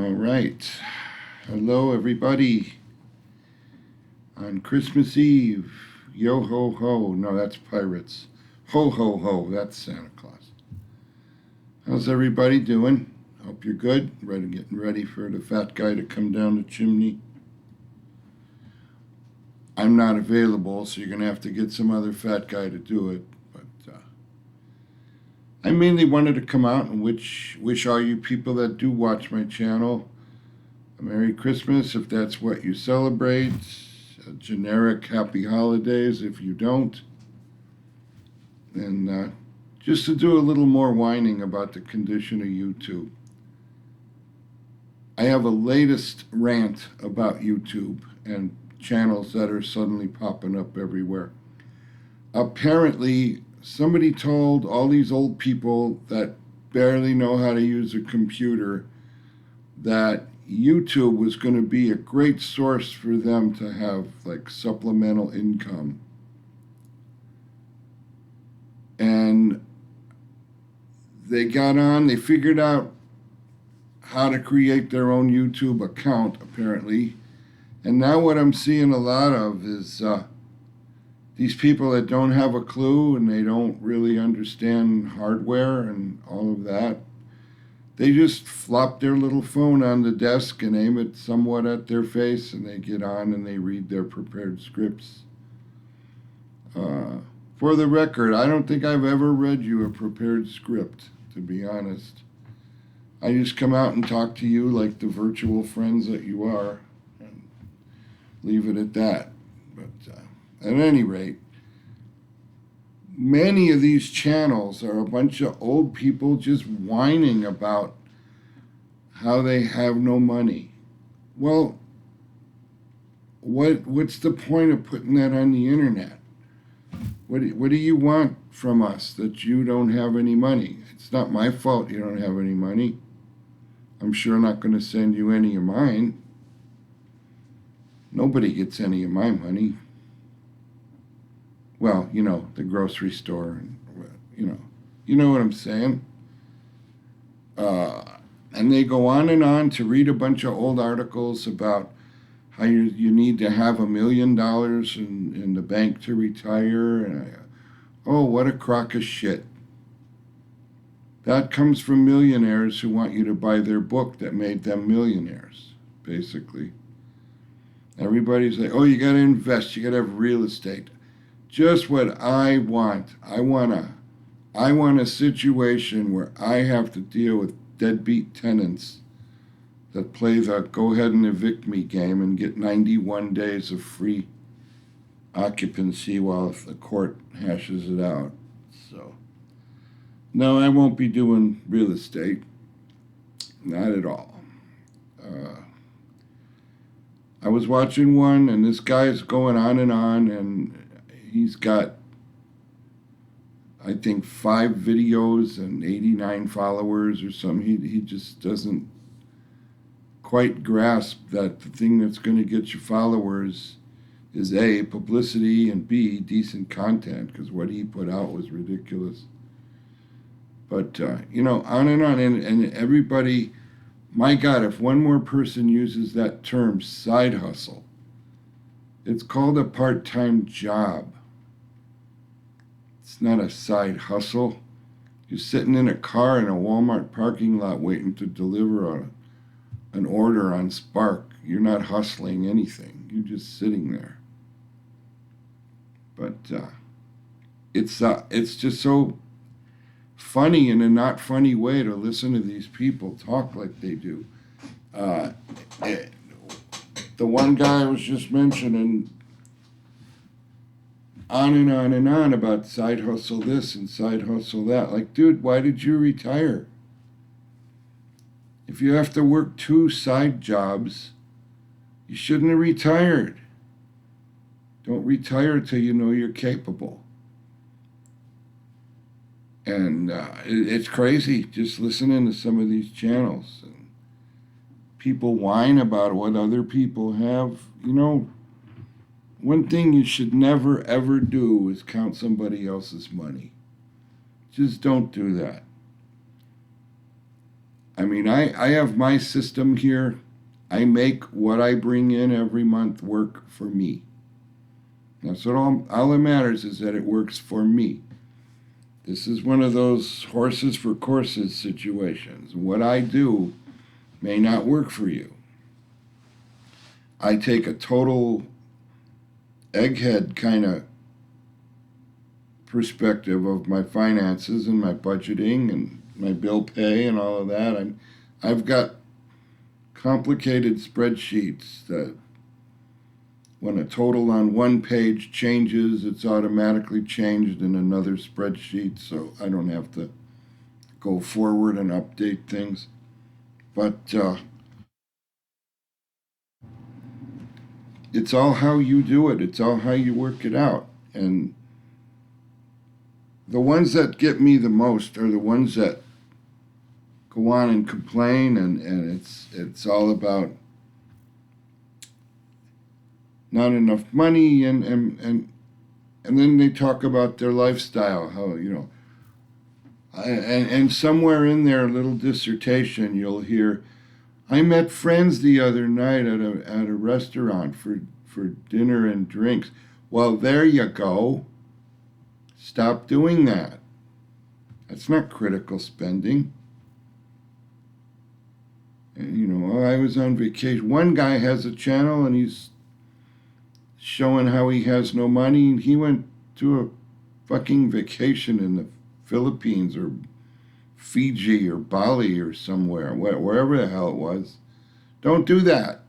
All right. Hello, everybody. On Christmas Eve, yo ho ho. No, that's pirates. Ho ho ho. That's Santa Claus. How's everybody doing? Hope you're good. Getting ready for the fat guy to come down the chimney. I'm not available, so you're going to have to get some other fat guy to do it. But I mainly wanted to come out and wish all you people that do watch my channel a Merry Christmas if that's what you celebrate. A generic Happy Holidays if you don't. And just to do a little more whining about the condition of YouTube. I have a latest rant about YouTube and channels that are suddenly popping up everywhere. Apparently, somebody told all these old people that barely know how to use a computer that YouTube was going to be a great source for them to have like supplemental income. And they got on, they figured out how to create their own YouTube account, apparently. And now what I'm seeing a lot of is these people that don't have a clue and they don't really understand hardware and all of that. They just flop their little phone on the desk and aim it somewhat at their face, and they get on and they read their prepared scripts. For the record, I don't think I've ever read you a prepared script, to be honest. I just come out and talk to you like the virtual friends that you are, and leave it at that. But at any rate, many of these channels are a bunch of old people just whining about how they have no money. Well, what's the point of putting that on the internet? What do you want from us that you don't have any money? It's not my fault you don't have any money. I'm sure not going to send you any of mine. Nobody gets any of my money. Well, the grocery store, and you know what I'm saying. And they go on and on to read a bunch of old articles about how you need to have $1 million in the bank to retire. And oh, what a crock of shit. That comes from millionaires who want you to buy their book that made them millionaires, basically. Everybody's like, oh, you got to invest, you got to have real estate. Just what I want. I want a situation where I have to deal with deadbeat tenants that play the go ahead and evict me game and get 91 days of free occupancy while the court hashes it out. So, no, I won't be doing real estate. Not at all. I was watching one, and this guy's going on, and he's got, I think, 5 videos and 89 followers or something. He just doesn't quite grasp that the thing that's going to get you followers is A, publicity, and B, decent content, because what he put out was ridiculous. But, on and on. And everybody, my God, if one more person uses that term, side hustle, it's called a part-time job. It's not a side hustle. You're sitting in a car in a Walmart parking lot waiting to deliver an order on Spark. You're not hustling anything. You're just sitting there. But it's just so funny in a not funny way to listen to these people talk like they do. The one guy was just mentioning on and on and on about side hustle this and side hustle that. Like, dude, why did you retire? If you have to work 2 side jobs, you shouldn't have retired. Don't retire till you know you're capable. And it's crazy just listening to some of these channels. And people whine about what other people have. One thing you should never, ever do is count somebody else's money. Just don't do that. I mean, I have my system here. I make what I bring in every month work for me. That's what all that matters is that it works for me. This is one of those horses for courses situations. What I do may not work for you. I take a total egghead kind of perspective of my finances and my budgeting and my bill pay and all of that. I've got complicated spreadsheets that when a total on one page changes, it's automatically changed in another spreadsheet, so I don't have to go forward and update things. But it's all how you do it. It's all how you work it out. And the ones that get me the most are the ones that go on and complain, and it's all about not enough money, and then they talk about their lifestyle, how, and somewhere in their little dissertation you'll hear, I met friends the other night at a restaurant for dinner and drinks. Well, there you go. Stop doing that. That's not critical spending. And, I was on vacation. One guy has a channel and he's showing how he has no money. He went to a fucking vacation in the Philippines or Fiji or Bali or somewhere, wherever the hell it was. Don't do that.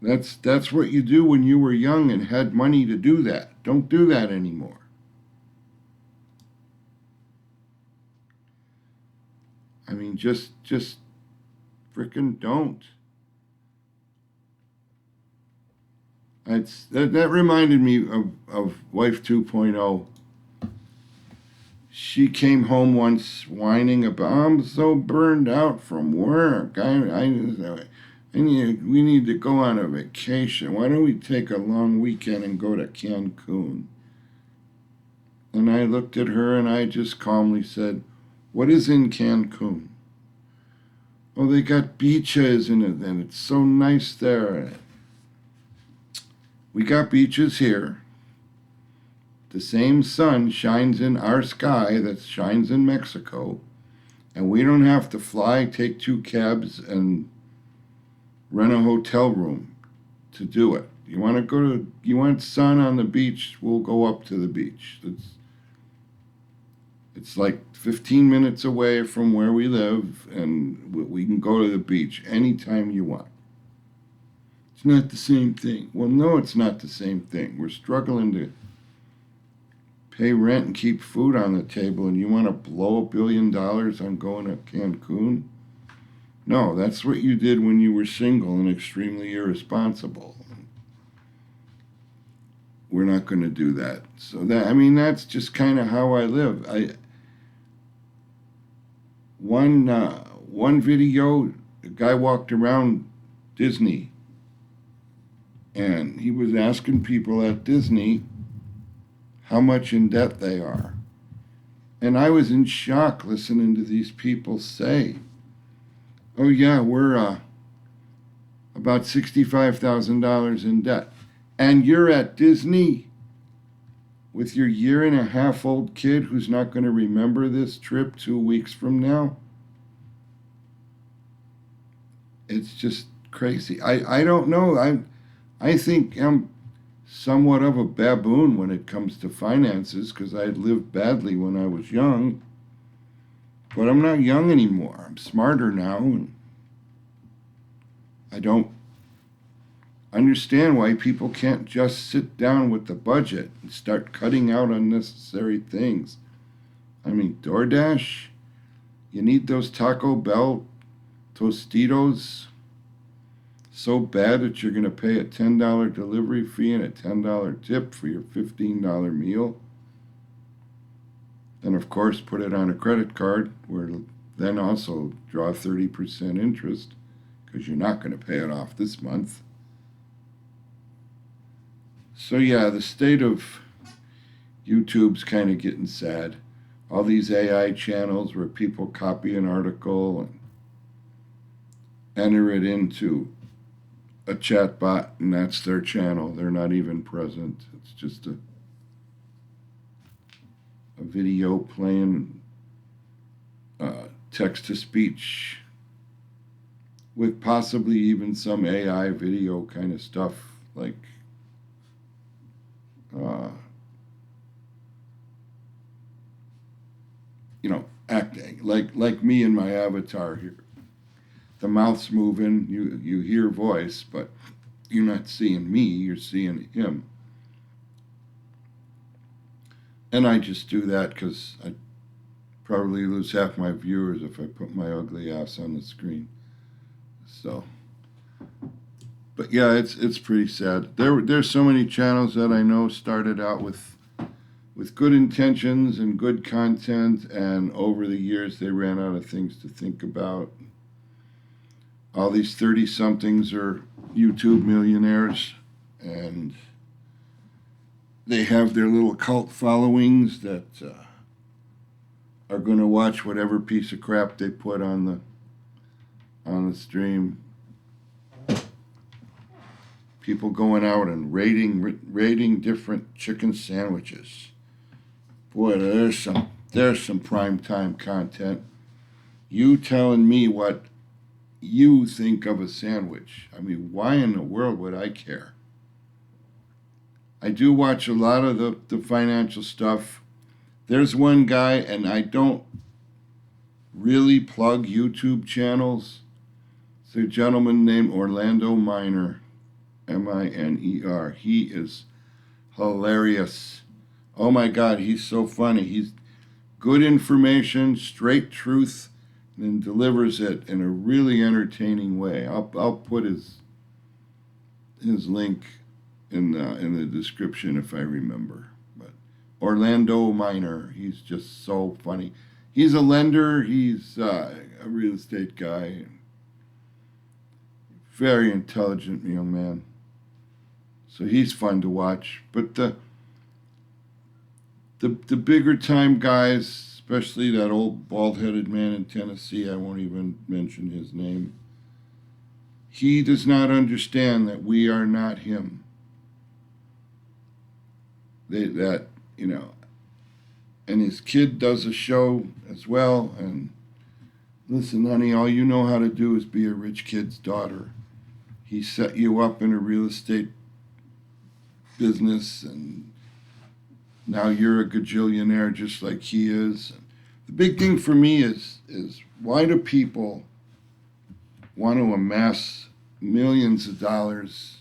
That's what you do when you were young and had money to do that. Don't do that anymore. I mean, just frickin' don't. That reminded me of Wife 2.0. She came home once whining about, I'm so burned out from work. We need to go on a vacation. Why don't we take a long weekend and go to Cancun? And I looked at her and I just calmly said, what is in Cancun? Oh, they got beaches in it, and it's so nice there. We got beaches here. The same sun shines in our sky that shines in Mexico, and we don't have to fly, take 2 cabs, and rent a hotel room to do it. You want sun on the beach, we'll go up to the beach. It's like 15 minutes away from where we live, and we can go to the beach anytime you want. It's not the same thing. Well, no, it's not the same thing. We're struggling to pay rent and keep food on the table, and you want to blow $1 billion on going to Cancun? No, that's what you did when you were single and extremely irresponsible. We're not going to do that. So that's just kind of how I live. One video, a guy walked around Disney, and he was asking people at Disney how much in debt they are. And I was in shock listening to these people say, oh yeah, we're about $65,000 in debt. And you're at Disney with your 1.5-year-old kid who's not going to remember this trip 2 weeks from now? It's just crazy. I don't know. I think I'm somewhat of a baboon when it comes to finances because I lived badly when I was young. But I'm not young anymore. I'm smarter now, and I don't understand why people can't just sit down with the budget and start cutting out unnecessary things. I mean, DoorDash, you need those Taco Bell Tostitos so bad that you're going to pay a $10 delivery fee and a $10 tip for your $15 meal. Then, of course, put it on a credit card where it'll then also draw 30% interest because you're not going to pay it off this month. So yeah, the state of YouTube's kind of getting sad. all these AI channels where people copy an article and enter it into a chat bot, and that's their channel. They're not even present. It's just a video playing text to speech with possibly even some AI video kind of stuff, like acting like me and my avatar here. The mouth's moving, you hear voice, but you're not seeing me, you're seeing him. And I just do that because I probably lose half my viewers if I put my ugly ass on the screen. So, but yeah, it's pretty sad. There's so many channels that I know started out with good intentions and good content, and over the years they ran out of things to think about. All these 30-somethings are YouTube millionaires, and they have their little cult followings that are going to watch whatever piece of crap they put on the stream. People going out and rating different chicken sandwiches. Boy, there's some primetime content. You telling me what you think of a sandwich. I mean, why in the world would I care? I do watch a lot of the financial stuff. There's one guy, and I don't really plug YouTube channels. It's a gentleman named Orlando Miner, Miner. He is hilarious. Oh my God, he's so funny. He's good information, straight truth, and delivers it in a really entertaining way. I'll put his link in the description if I remember. But Orlando Miner, he's just so funny. He's a lender. He's a real estate guy. Very intelligent young man. So he's fun to watch. But the bigger time guys, especially that old bald-headed man in Tennessee, I won't even mention his name. He does not understand that we are not him. And his kid does a show as well. And listen, honey, all you know how to do is be a rich kid's daughter. He set you up in a real estate business, and now you're a gajillionaire just like he is. The big thing for me is why do people want to amass millions of dollars?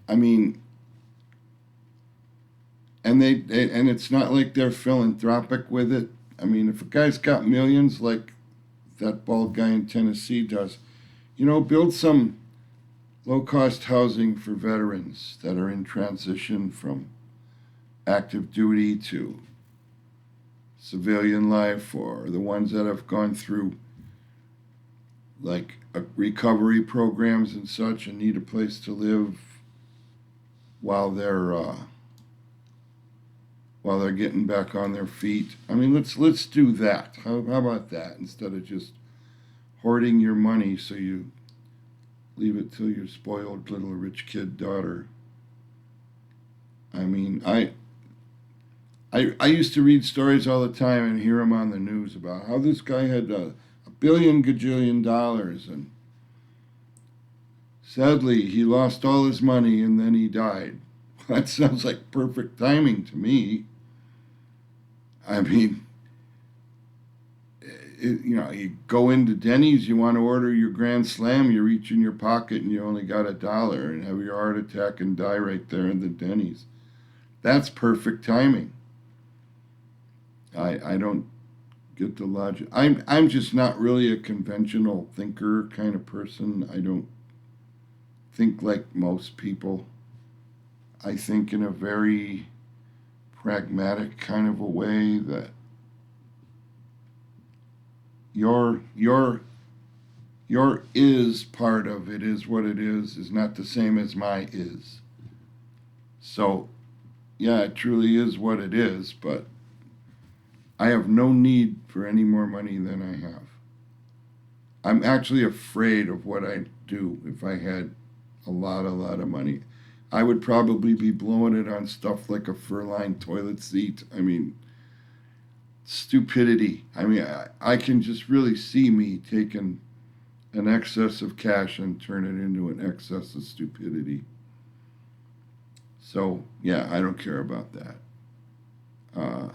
I mean, and and it's not like they're philanthropic with it. I mean, if a guy's got millions like that bald guy in Tennessee does, build some low-cost housing for veterans that are in transition from active duty to civilian life, or the ones that have gone through like recovery programs and such and need a place to live while they're getting back on their feet. I mean, let's do that. How about that, instead of just hoarding your money so you leave it to your spoiled little rich kid daughter. I mean, I used to read stories all the time and hear them on the news about how this guy had a gajillion dollars, and sadly he lost all his money and then he died. That sounds like perfect timing to me. I mean, you go into Denny's, you want to order your Grand Slam, you reach in your pocket and you only got $1 and have your heart attack and die right there in the Denny's. That's perfect timing. I don't get the logic. I'm just not really a conventional thinker kind of person. I don't think like most people. I think in a very pragmatic kind of a way that your is part of it is what it is not the same as my is. So, yeah, it truly is what it is, but I have no need for any more money than I have. I'm actually afraid of what I'd do if I had a lot of money. I would probably be blowing it on stuff like a fur-lined toilet seat. I mean, stupidity. I mean, I can just really see me taking an excess of cash and turn it into an excess of stupidity. So, yeah, I don't care about that. Uh,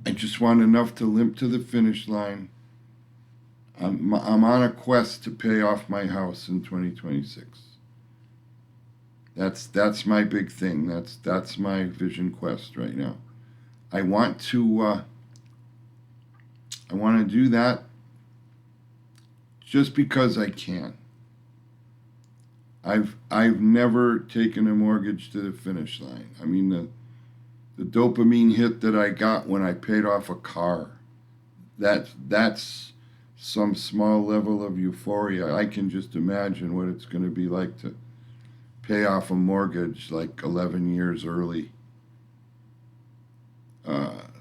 I just want enough to limp to the finish line. I'm on a quest to pay off my house in 2026. That's my big thing. That's my vision quest right now. I want to do that just because I can. I've never taken a mortgage to the finish line. I mean the dopamine hit that I got when I paid off a car, that's some small level of euphoria. I can just imagine what it's going to be like to pay off a mortgage like 11 years early.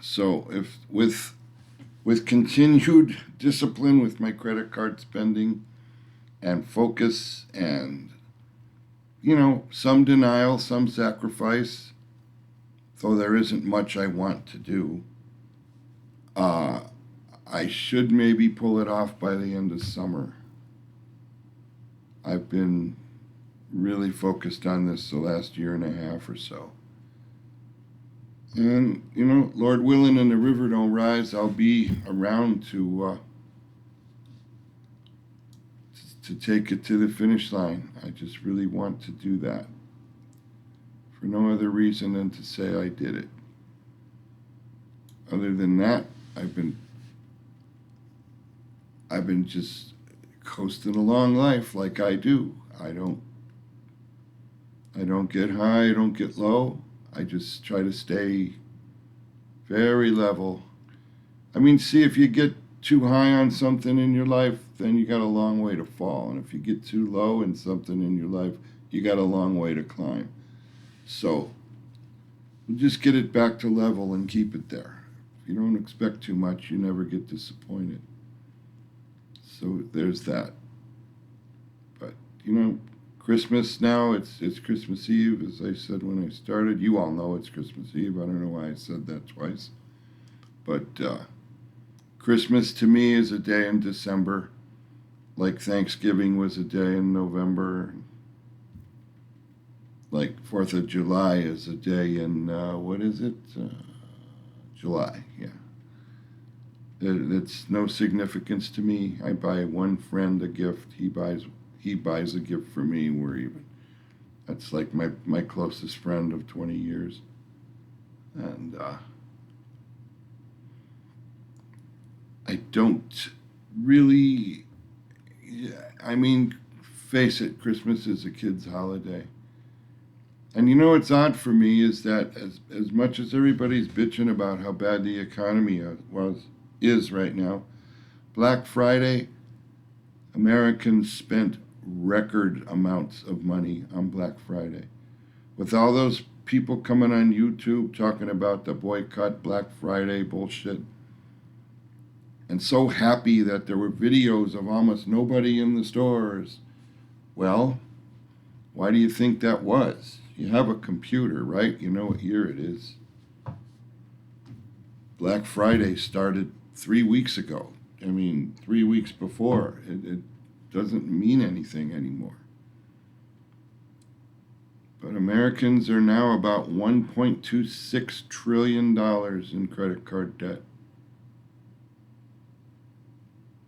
So if with continued discipline with my credit card spending and focus and some denial, some sacrifice, though there isn't much I want to do, I should maybe pull it off by the end of summer. I've been really focused on this the last year and a half or so. And, Lord willing and the river don't rise, I'll be around to take it to the finish line. I just really want to do that for no other reason than to say I did it. Other than that, I've been just coasting along life like I do. I don't get high, I don't get low. I just try to stay very level. I mean, see, if you get too high on something in your life, then you got a long way to fall. And if you get too low in something in your life, you got a long way to climb. So we'll just get it back to level and keep it there. If you don't expect too much, you never get disappointed. So there's that. But, Christmas now, it's Christmas Eve, as I said when I started. You all know it's Christmas Eve. I don't know why I said that twice. But Christmas to me is a day in December, like Thanksgiving was a day in November. Like 4th of July is a day in, what is it? July, yeah. It's no significance to me. I buy one friend a gift. He buys a gift for me. We're even. That's like my closest friend of 20 years. And I don't really, I mean, face it, Christmas is a kid's holiday. And what's odd for me is that as much as everybody's bitching about how bad the economy is right now, Black Friday, Americans spent record amounts of money on Black Friday. With all those people coming on YouTube talking about the boycott Black Friday bullshit, and so happy that there were videos of almost nobody in the stores. Well, why do you think that was? You have a computer, right? You know what year it is. Black Friday started 3 weeks ago. 3 weeks before. It doesn't mean anything anymore. But Americans are now about $1.26 trillion in credit card debt.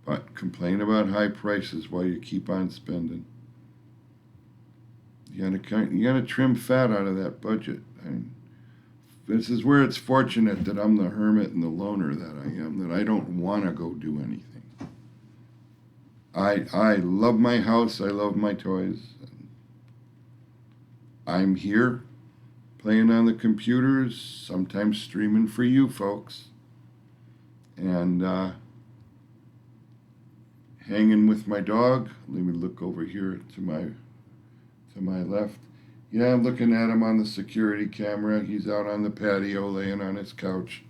But complain about high prices while you keep on spending. You gotta trim fat out of that budget. This is where it's fortunate that I'm the hermit and the loner that I am, that I don't want to go do anything. I love my house. I love my toys. I'm here playing on the computers, sometimes streaming for you folks, and hanging with my dog. Let me look over here to my left. Yeah, I'm looking at him on the security camera. He's out on the patio laying on his couch.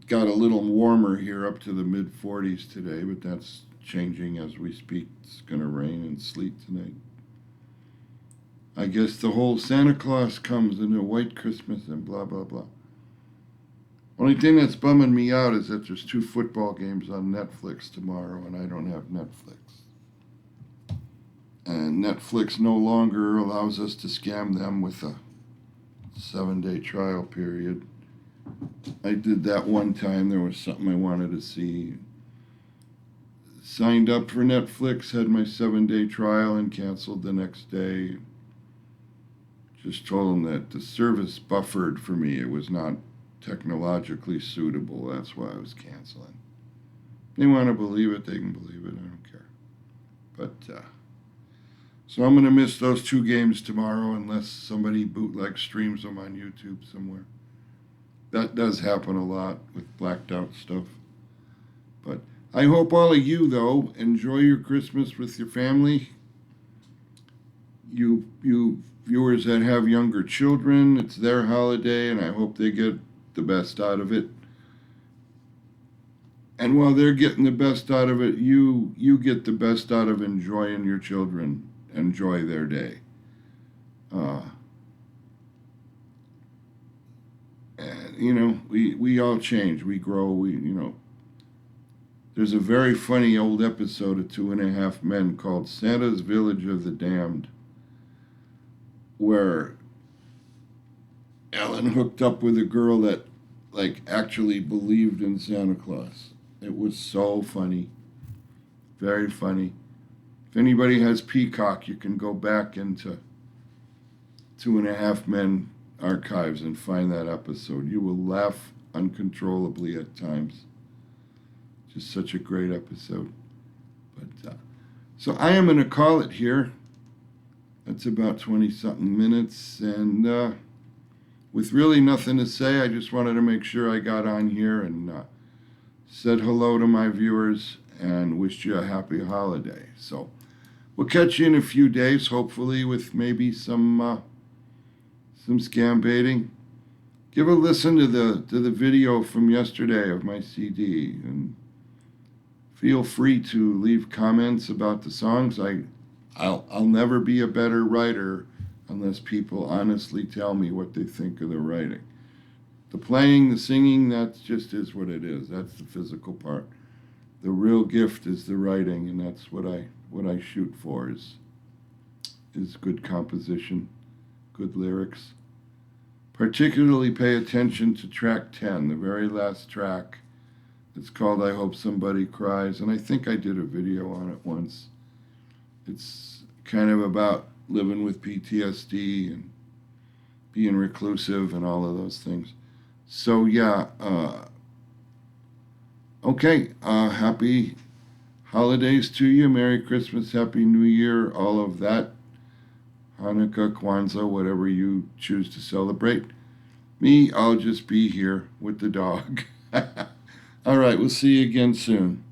Got a little warmer here, up to the mid 40s today, but that's changing as we speak. It's going to rain and sleet tonight. I guess the whole Santa Claus comes in a white Christmas and blah, blah, blah. Only thing that's bumming me out is that there's 2 football games on Netflix tomorrow, and I don't have Netflix. And Netflix no longer allows us to scam them with a 7-day trial period. I did that one time. There was something I wanted to see. Signed up for Netflix, had my 7-day trial, and canceled the next day. Just told them that the service buffered for me. It was not technologically suitable. That's why I was canceling. They want to believe it, they can believe it. I don't care. But, so I'm going to miss those 2 games tomorrow unless somebody bootleg streams them on YouTube somewhere. That does happen a lot with blacked out stuff. But I hope all of you, though, enjoy your Christmas with your family. You viewers that have younger children, it's their holiday, and I hope they get the best out of it. And while they're getting the best out of it, you get the best out of enjoying your children. Enjoy their day. And, you know, we all change. We grow. There's a very funny old episode of 2.5 Men called Santa's Village of the Damned, where Ellen hooked up with a girl that, like, actually believed in Santa Claus. It was so funny. Very funny. If anybody has Peacock, you can go back into 2.5 Men archives and find that episode. You will laugh uncontrollably at times. Just such a great episode. But so I am going to call it here. That's about 20-something minutes. And with really nothing to say, I just wanted to make sure I got on here and said hello to my viewers and wished you a happy holiday. So we'll catch you in a few days, hopefully, with maybe some scam baiting. Give a listen to the video from yesterday of my CD, and feel free to leave comments about the songs. I'll never be a better writer unless people honestly tell me what they think of the writing. The playing, the singing, that just is what it is. That's the physical part. The real gift is the writing, and that's what I shoot for is good composition, good lyrics. Particularly pay attention to track 10, the very last track. It's called I Hope Somebody Cries, and I think I did a video on it once. It's kind of about living with PTSD and being reclusive and all of those things. So yeah, okay, happy holidays to you. Merry Christmas, Happy New Year, all of that. Hanukkah, Kwanzaa, whatever you choose to celebrate. Me, I'll just be here with the dog. All right, we'll see you again soon.